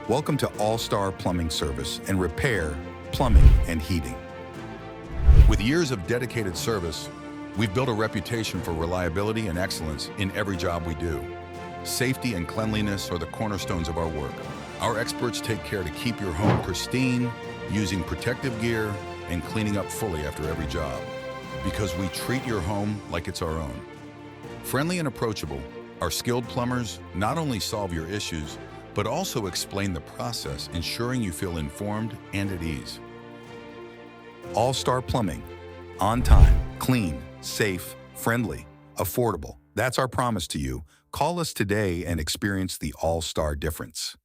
Welcome to Allstar Plumbing Service and Repair, Plumbing and Heating. With years of dedicated service, we've built a reputation for reliability and excellence in every job we do. Safety and cleanliness are the cornerstones of our work. Our experts take care to keep your home pristine, using protective gear and cleaning up fully after every job. Because we treat your home like it's our own. Friendly and approachable, our skilled plumbers not only solve your issues, but also explain the process, ensuring you feel informed and at ease. Allstar Plumbing. On time, clean, safe, friendly, affordable. That's our promise to you. Call us today and experience the Allstar difference.